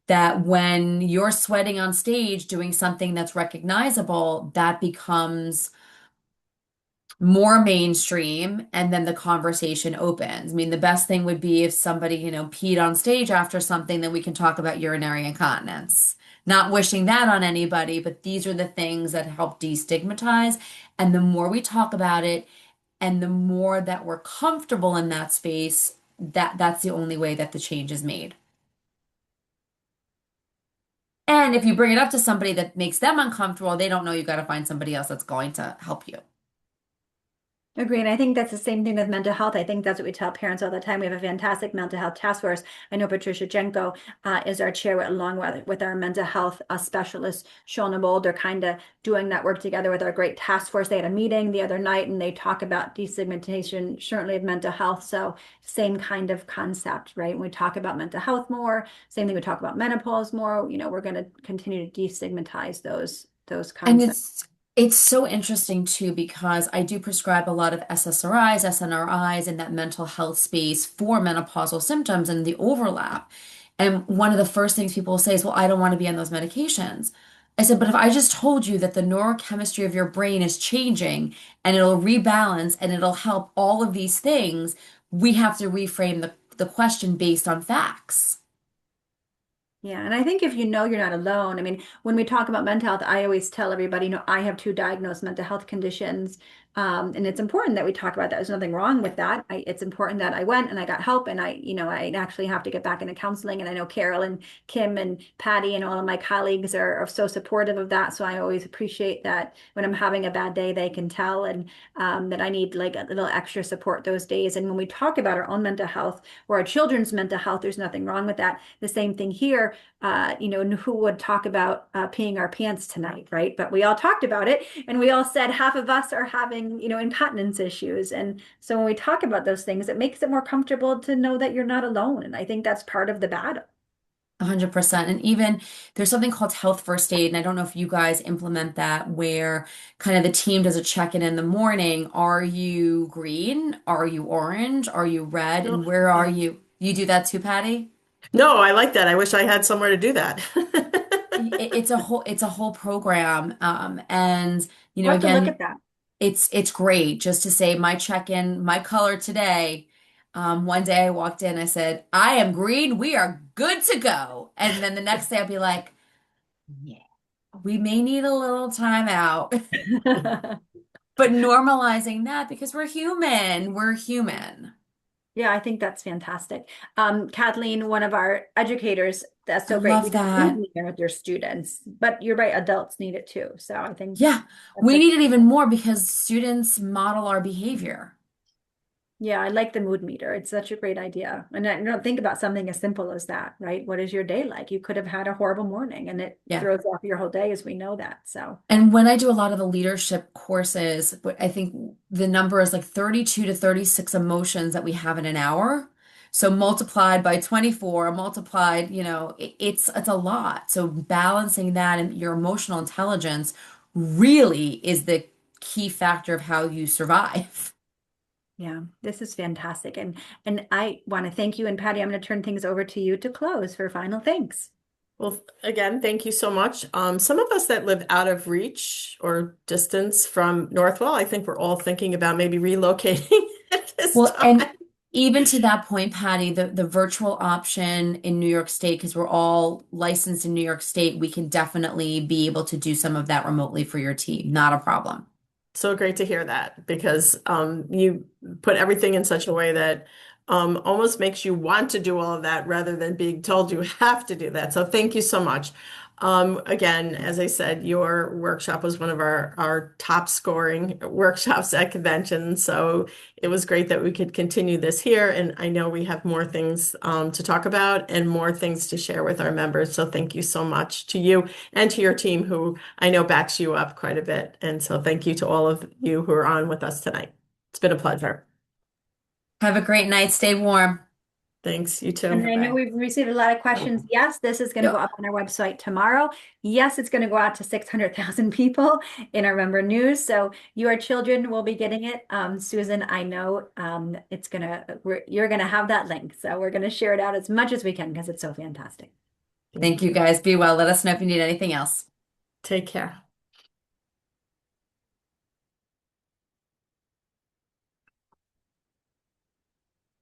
that when you're sweating on stage doing something that's recognizable, that becomes more mainstream and then the conversation opens. I mean, the best thing would be if somebody, peed on stage after something, then we can talk about urinary incontinence. Not wishing that on anybody, but these are the things that help destigmatize. And the more we talk about it and the more that we're comfortable in that space, that's the only way that the change is made. And if you bring it up to somebody that makes them uncomfortable, they don't know you got to find somebody else that's going to help you. Agree. And I think that's the same thing with mental health. I think that's what we tell parents all the time. We have a fantastic mental health task force. I know Patricia Jenko is our chair along with our mental health specialist, Shona Mold. They're kind of doing that work together with our great task force. They had a meeting the other night and they talk about destigmatization, certainly of mental health. So same kind of concept, right? When we talk about mental health more, same thing we talk about menopause more, we're going to continue to destigmatize those And concepts. it's so interesting too because I do prescribe a lot of SSRIs, SNRIs in that mental health space for menopausal symptoms and the overlap. And one of the first things people will say is, "Well, I don't want to be on those medications." I said, "But if I just told you that the neurochemistry of your brain is changing and it'll rebalance and it'll help all of these things, we have to reframe the question based on facts." Yeah, and I think if you know you're not alone, I mean, when we talk about mental health, I always tell everybody, I have two diagnosed mental health conditions. And it's important that we talk about that. There's nothing wrong with that. It's important that I went and I got help, and I actually have to get back into counseling. And I know Carol and Kim and Patty and all of my colleagues are so supportive of that. So I always appreciate that when I'm having a bad day, they can tell, and that I need like a little extra support those days. And when we talk about our own mental health or our children's mental health, there's nothing wrong with that. The same thing here. Who would talk about peeing our pants tonight, right? But we all talked about it, and we all said half of us are having, incontinence issues. And so when we talk about those things, it makes it more comfortable to know that you're not alone. And I think that's part of the battle. 100%. And even there's something called health first aid. And I don't know if you guys implement that where kind of the team does a check-in in the morning. Are you green? Are you orange? Are you red? No, And where are yeah. you? You do that too, Patty? No, I like that. I wish I had somewhere to do that. It's a whole program. And We'll have to look again, at that. it's great just to say my check-in, my color today. One day I walked in, I said, I am green, we are good to go. And then the next day I'll be like, yeah, we may need a little time out. But normalizing that because we're human. We're human. Yeah, I think that's fantastic. Kathleen, one of our educators, that's I so great. We love have a mood that. meeting with your students, but you're right, adults need it too. So I think Yeah, that's we a need it even more because students model our behavior. Yeah, I like the mood meter. It's such a great idea. And I don't think about something as simple as that, right? What is your day like? You could have had a horrible morning and it Yeah. throws off your whole day as we know that. So, And when I do a lot of the leadership courses, I think the number is like 32 to 36 emotions that we have in an hour. So multiplied by 24, multiplied, it's a lot. So balancing that and your emotional intelligence really is the key factor of how you survive. yeah, this is fantastic. And I want to thank you. And Patty, I'm going to turn things over to you to close for final thanks. Well, again, thank you so much. Some of us that live out of reach or distance from Northwell, I think we're all thinking about maybe relocating at this Well, and time. even to that point, Patty, the virtual option in New York State, because we're all licensed in New York State, we can definitely be able to do some of that remotely for your team. Not a problem. So great to hear that because you put everything in such a way that almost makes you want to do all of that rather than being told you have to do that. So thank you so much. Again, as I said, your workshop was one of our top scoring workshops at convention. So it was great that we could continue this here. And I know we have more things to talk about and more things to share with our members. So thank you so much to you and to your team who I know backs you up quite a bit. And so thank you to all of you who are on with us tonight. It's been a pleasure. Have a great night. Stay warm. Thanks, you too. And I know we've received a lot of questions. Yes, this is going to go Yeah. up on our website tomorrow. Yes, it's going to go out to 600,000 people in our member news. So your children will be getting it. Susan, I know you're going to have that link. So we're going to share it out as much as we can because it's so fantastic. Thank Thank you you. guys. Be well. Let us know if you need anything else. Take care.